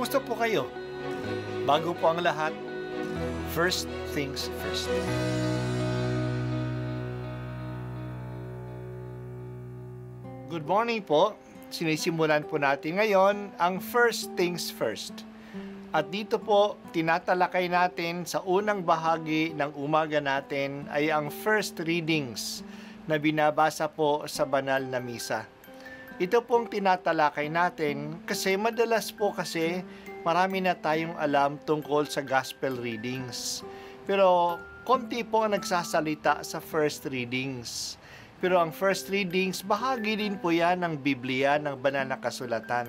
Kumusta po kayo? Bago po ang lahat, first things first. Good morning po. Sinisimulan po natin ngayon ang first things first. At dito po, tinatalakay natin sa unang bahagi ng umaga natin ay ang first readings na binabasa po sa banal na misa. Ito pong tinatalakay natin kasi madalas po kasi marami na tayong alam tungkol sa gospel readings. Pero konti po ang nagsasalita sa first readings. Pero ang first readings, bahagi din po yan ng Biblia, ng banal na kasulatan.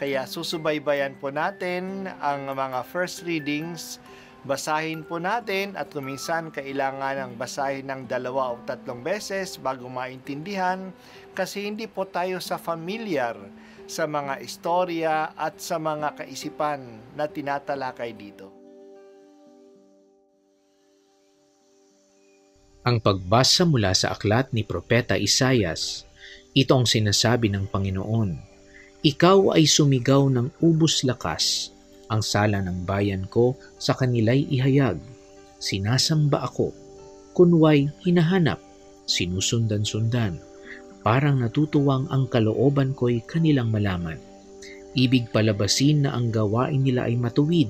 Kaya susubaybayan po natin ang mga first readings. Basahin po natin at kuminsan kailangan ng basahin ng 2 o 3 beses bago maintindihan kasi hindi po tayo familiar sa mga istorya at sa mga kaisipan na tinatalakay dito. Ang pagbasa mula sa aklat ni Propeta Isaias, ito ang sinasabi ng Panginoon, "Ikaw ay sumigaw ng ubos lakas, ang sala ng bayan ko sa kanila'y ihayag. Sinasamba ako, kunway hinahanap, sinusundan-sundan. Parang natutuwang ang kalooban ko'y kanilang malaman. Ibig palabasin na ang gawain nila ay matuwid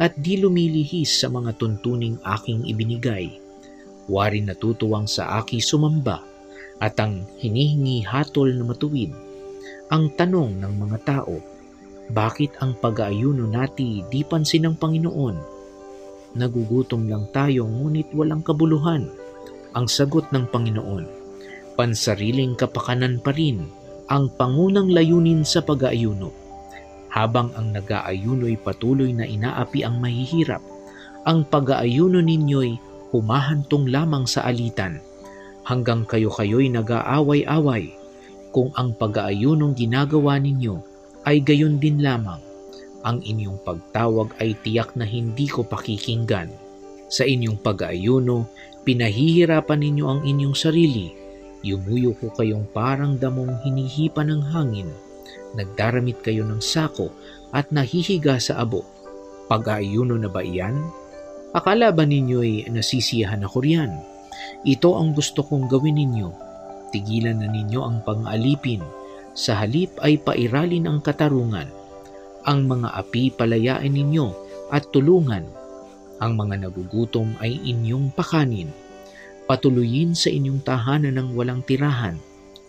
at di lumilihis sa mga tuntuning aking ibinigay. Wari natutuwang sa aki sumamba at ang hinihingi hatol na matuwid. Ang tanong ng mga tao, bakit ang pag-aayuno nati di pansin ng Panginoon? Nagugutom lang tayo ngunit walang kabuluhan." Ang sagot ng Panginoon, pansariling kapakanan pa rin ang pangunang layunin sa pag-aayuno. Habang ang nag-aayuno'y patuloy na inaapi ang mahihirap, ang pag-aayuno ninyo'y humahantong lamang sa alitan, hanggang kayo-kayo'y nag-aaway-away. Kung ang pag-aayunong ginagawa ninyo ay gayon din lamang, ang inyong pagtawag ay tiyak na hindi ko pakikinggan. Sa inyong pag-aayuno, pinahihirapan ninyo ang inyong sarili. Yumuyo ko kayong parang damong hinihipa ng hangin. Nagdaramit kayo ng sako at nahihiga sa abo. Pag-aayuno na ba iyan? Akala ba ninyo'y nasisiyahan ako riyan? Ito ang gusto kong gawin ninyo. Tigilan na ninyo ang pang-alipin. Sa halip ay pairalin ang katarungan. Ang mga api palayain ninyo at tulungan. Ang mga nagugutom ay inyong pakanin. Patuloyin sa inyong tahanan ng walang tirahan.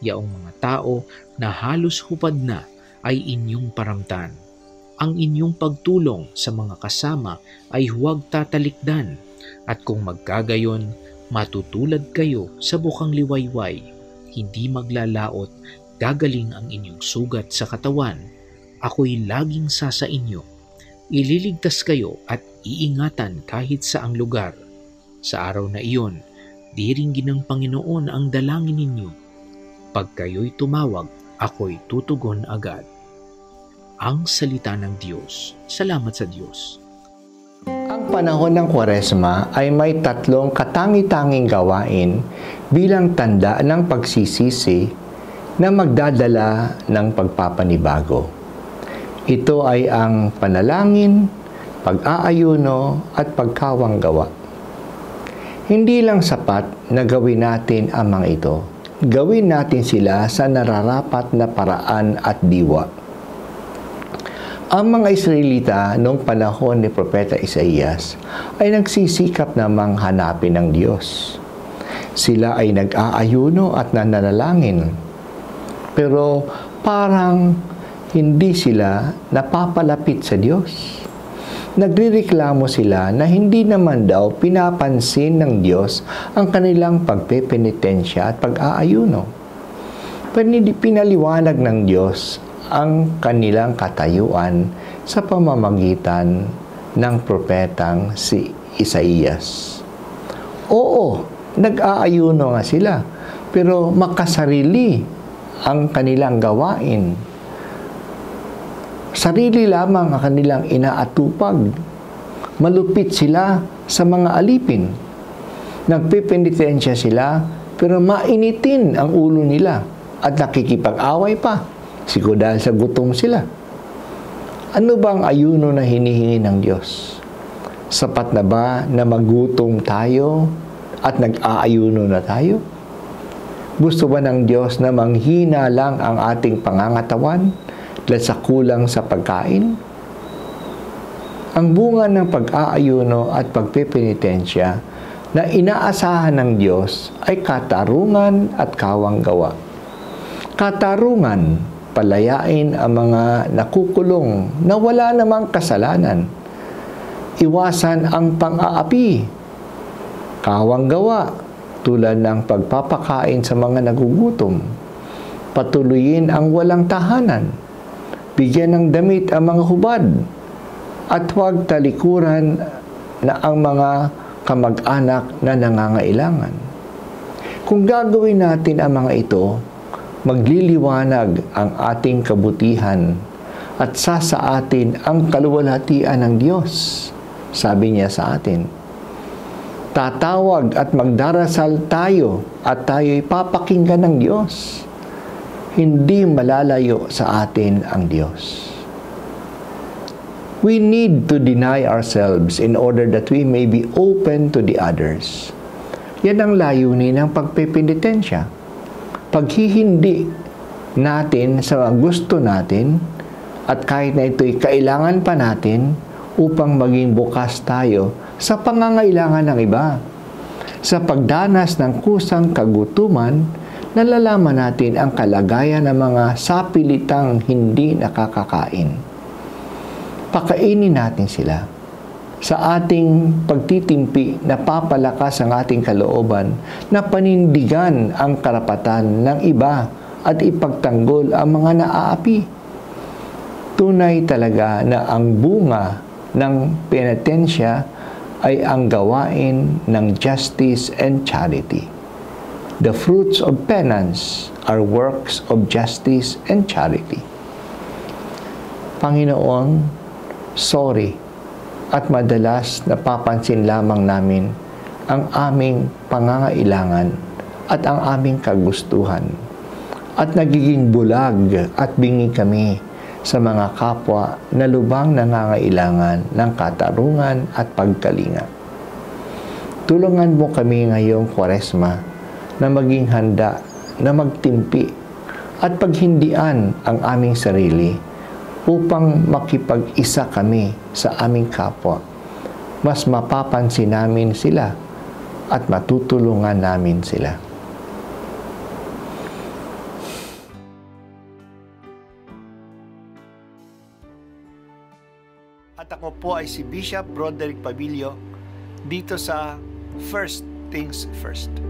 Yaong mga tao na halos hupad na ay inyong paramtan. Ang inyong pagtulong sa mga kasama ay huwag tatalikdan. At kung magkagayon, matutulad kayo sa bukang liwayway. Hindi maglalaot, gagaling ang inyong sugat sa katawan. Ako'y laging sa inyo. Ililigtas kayo at iingatan kahit saang lugar. Sa araw na iyon, diringgin ng Panginoon ang dalangin ninyo. Pag kayo'y tumawag, ako'y tutugon agad." Ang salita ng Diyos. Salamat sa Diyos. Ang panahon ng Kwaresma ay may 3 katangi-tanging gawain bilang tanda ng pagsisisi na magdadala ng pagpapanibago. Ito ay ang panalangin, pag-aayuno at pagkawanggawa. Hindi lang sapat na gawin natin ang mga ito. Gawin natin sila sa nararapat na paraan at diwa. Ang mga Israelita noong panahon ni Propeta Isaias ay nagsisikap namang hanapin ng Diyos. Sila ay nag-aayuno at nananalangin. Pero parang hindi sila napapalapit sa Diyos. Nagrereklamo sila na hindi naman daw pinapansin ng Diyos ang kanilang pagpepenitensya at pag-aayuno. Pinaliwanag ng Diyos ang kanilang katayuan sa pamamagitan ng propetang si Isaias. Oo, nag-aayuno nga sila, pero makasarili ang kanilang gawain. Sarili lamang ang kanilang inaatupag. Malupit sila sa mga alipin. Nagpipenitensya sila, pero mainitin ang ulo nila at nakikipag-away pa. Siguro dahil sa gutom sila. Ano bang ayuno na hinihingi ng Diyos? Sapat na ba na magutom tayo at nag-aayuno na tayo? Gusto ba ng Diyos na manghina lang ang ating pangangatawan dahil sa kulang sa pagkain? Ang bunga ng pag-aayuno at pagpepenitensya na inaasahan ng Diyos ay katarungan at kawanggawa. Katarungan, palayain ang mga nakukulong na wala namang kasalanan. Iwasan ang pang-aapi. Kawanggawa, tulad ng pagpapakain sa mga nagugutom. Patuloyin ang walang tahanan. Bigyan ng damit ang mga hubad. At huwag talikuran na ang mga kamag-anak na nangangailangan. Kung gagawin natin ang mga ito, magliliwanag ang ating kabutihan at sasaatin ang kaluwalhatian ng Diyos. Sabi niya sa atin, tatawag at magdarasal tayo at tayo'y papakinggan ng Diyos. Hindi malalayo sa atin ang Diyos. We need to deny ourselves in order that we may be open to the others. Yan ang layunin ng pagpepenitensya. Paghihindi natin sa gusto natin at kahit na ito'y kailangan pa natin upang maging bukas tayo sa pangangailangan ng iba. Sa pagdanas ng kusang kagutuman, nalalaman natin ang kalagayan ng mga sapilitang hindi nakakakain. Pakainin natin sila. Sa ating pagtitimpi, napapalakas ang ating kalooban na panindigan ang karapatan ng iba at ipagtanggol ang mga naaapi. Tunay talaga na ang bunga ng penitensya ay ang gawain ng justice and charity. The fruits of penance are works of justice and charity. Panginoon, sorry at madalas napapansin lamang namin ang aming pangangailangan at ang aming kagustuhan at nagiging bulag at bingi kami sa mga kapwa na lubang nangangailangan ng katarungan at pagkalinga. Tulungan mo kami ngayong Kwaresma na maging handa na magtimpi at paghindian ang aming sarili upang makipag-isa kami sa aming kapwa. Mas mapapansin namin sila at matutulungan namin sila. At ako po ay si Bishop Broderick Pabilio dito sa First Things First.